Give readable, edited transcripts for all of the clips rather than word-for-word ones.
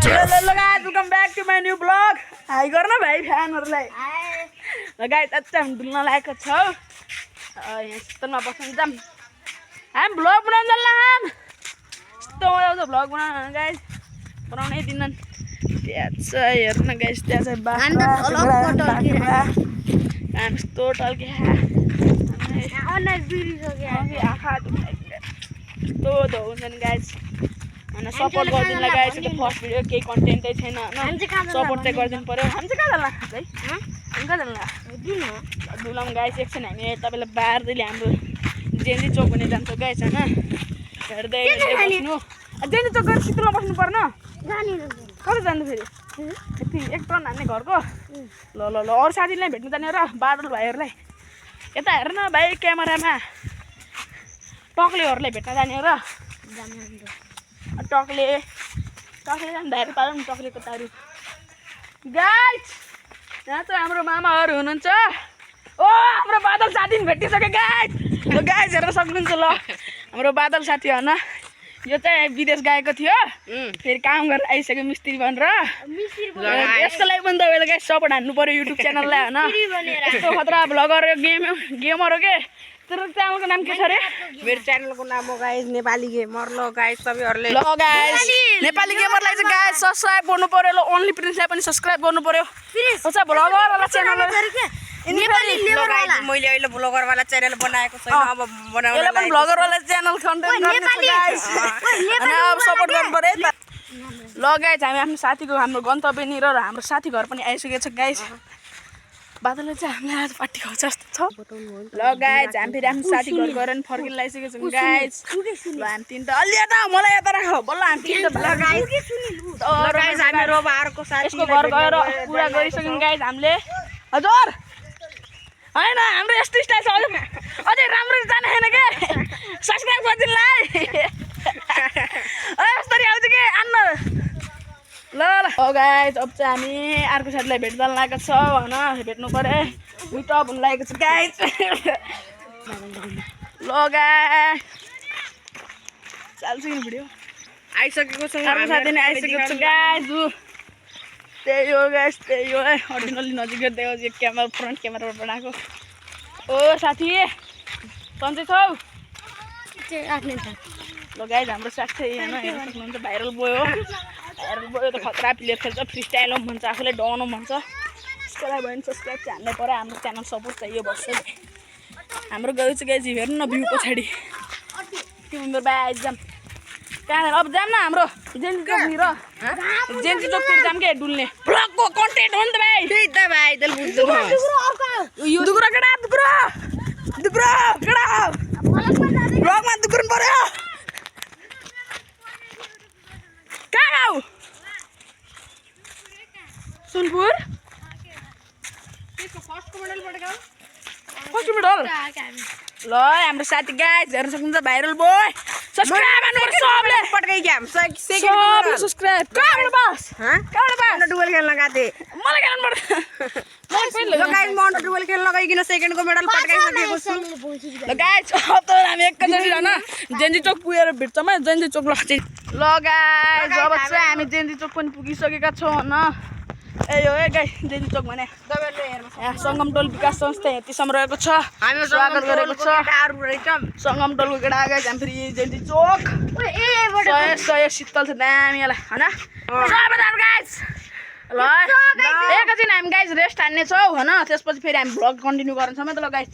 Hello guys, welcome back to my new vlog. High गर्न भाइ फ्यानहरुलाई ल गाइस आज चाहिँ हामी डुल्न लागेको छौ यहाँ शीतलमा बस्न जाम हामी भ्लग बनाउन जान्ला यस्तो मजा आउँछ भ्लग बनाउन गाइस बनाउनै दिन्नन् त्यहाँ चाहिँ हेर्न गाइस त्यहाँ चाहिँ बाख्रा यस्तो टल्के आँखा यस्तो धुन्छन् गाइस अनि सपोर्ट गरिदिनुलाई गाइस यो फर्स्ट भिडियो केही कन्टेन्टै छैन हैन सपोर्ट चाहिँ गरिदिनु पर्यो हामी चाहिँ कहाँ जान्ला है हामी कहाँ जान्ला डुलाम गाइस एकछिन हामी तपाईलाई बार्दैले हाम्रो जेन्जी चोक हुने जान्छौँ गाइस हैन हेर्दै बस्नु जेन्जी चोक गएर शीतलमा बस्नु पर्न कता जानु फेरि यति एक टर्न हान्ने घरको ल ल ल अरू साथीलाई भेट्नु जाने र बादल भाइहरूलाई यता हेर्न भाइ क्यामेरामा टक्लेहरूलाई भेट्न जाने र टक्ले जाँदाखेरि पारौँ टक्लेको तारु गाइस यहाँ चाहिँ हाम्रो मामाहरू हुनुहुन्छ ओ हाम्रो बादल साथी भेटिसक्यो गाइस ल गाइस हेर्न सक्नुहुन्छ ल हाम्रो बादल साथी होइन यो चाहिँ विदेश गएको थियो फेरि काम गरेर आइसक्यो मिस्त्री भनेर यसको लागि पनि तपाईँले गाइस सपोर्ट हान्नु पर्यो युट्युब च्यानललाई होइन यस्तो खतरा भ्लगर गेमर हो के तेरो च्यानलको नाम के छ रे मेरो च्यानलको नाम हो गाइस नेपाली गेमर ल गाइस तपाईहरुले ल गाइस नेपाली गेमरलाई चाहिँ गाइस सब्स्क्राइब गर्नु पर्यो ल ओन्ली प्रिन्सलाई पनि सब्स्क्राइब गर्नु पर्यो अच्छा भ्लगर वाला च्यानल नेपाली लेबर वाला मैले अहिले भ्लगर वाला च्यानल बनाएको छैन अब बनाउन यसले पनि भ्लगर वाला च्यानल कन्टेन्ट गर्ने गाइस अनि अब सपोर्ट गर्नु पर्यो ल गाइस हामी आफ्नो साथीको हाम्रो गन्तव्यनिर र हाम्रो साथी घर पनि आइसकेको छ गाइस बादलले चाहिँ हामीलाई आज पार्टी खुवाउँछ जस्तो छ ल गाइस हामी फेरि आफ्नो साथी घर गएर फर्किन लागिसकेको छौँ गाइस ल हामी तिनटा अलि यता मलाई यता राख बल्ल हामी तिनटा गाइस हामी रोबारको साथी यसको घर गएर पुरा गरिसक्यौँ गाइस हामीले हजुर होइन हाम्रो यस्तो स्टाइल छ अझै राम्रो जाने छैन के सब्सक्राइब गरिदिनुलाई यस्तरी आउँछ के आन्न ल ल गाइस अब चाहिँ हामी अर्को साथीलाई भेट्न लागेको छ होइन भेट्नु पर्यो मिटअप हुन लागेको छ गाइस ल गाइस चाल्छ नि भिडियो आइसकेको छ अर्को साथी नै आइसकेको छ गाइस त्यही हो गाइस त्यही हो है अर्डिनली नजिक गर्दै हो क्यामेरा फ्रन्ट क्यामेराबाट बनाएको ओ साथी सन्चै छौ ल गाइस हाम्रो साथी होइन हेर्न सक्नुहुन्छ भाइरल बोय हो त खतरा प्लेयर खेल्छ फ्री स्टाइल हो भन्छ आफूले डाउन भन्छ त्यसको लागि भयो भने सब्सक्राइब चाहिँ हान्नै पर्यो हाम्रो च्यानल सपोर्ट चाहियो बस्छ हाम्रो गयो चाहिँ गाइस हेर्नु न भ्यू पछाडि तिम्रो भाइ आइजाम कहाँ अब जाम न हाम्रो जेन्जी चोकतिर जाम के डुल्ने ब्लगको कन्टेन्ट हो नि त भाइ त्यही त भाइ दल बुझ्छु दुगुरा केटा ब्लगमा दुगुर्नु पर्यो कहाँ हौ सुनपुर फर्स्ट मेडल ल हाम्रो साथी गाइस हेर्न सक्नुहुन्छ भाइरल बोय सब्स्क्राइब गर्नुपर्छ सबले पटकै ग्याम सबले सब्स्क्राइब कहाँबाट पास कहाँबाट डुबल खेल्न गथे मलाई खेल्नु पर्छ ल गाइस म डुबल खेल्न गइकिन सेकेन्डको मेडल पटकाइसकेको छु ल गाइस अब त हामी एकैचोटि हैन जेन्जी चोक पुगेर भेट्छौँ है जेन्जी चोक ल गाइस अब चाहिँ हामी जेन्जी चोक पनि पुगिसकेका छौँ हैन ए यो ए गाइस जेन्जी चोक भने तपाईहरुले हेर्नु यहाँ सङ्गम टोल विकास संस्था हेतीसम्म रहेको छ हामी स्वागत गरेको छ केटाहरु रहेछौँ सङ्गम टोलको केटा गाइस हामी फेरि जेन्जी चोक सय शीतल छ दामी होला हैन सबैजना गाइस ल एकैछिन हामी गाइस रेस्ट हान्ने छौँ हैन त्यसपछि फेरि हामी भ्लग कन्टिन्यू गर्छौँ है त ल गाइस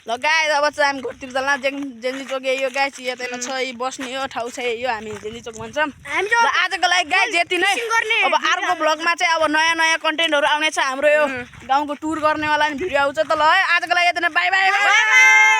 ल गाइस अब चाहिँ हामी घरतिर जान्ला जेन्जी चोक यो गाइस यता छ यी बस्ने यो ठाउँ छ यो हामी जेन्जी चोक भन्छौँ र आजको लागि गाइस यति नै अब अर्को भ्लगमा चाहिँ अब नयाँ कन्टेन्टहरू आउनेछ हाम्रो यो गाउँको टुर गर्नेवाला नि भिडियो आउँछ त ल है आजको लागि यति नै बाई बाई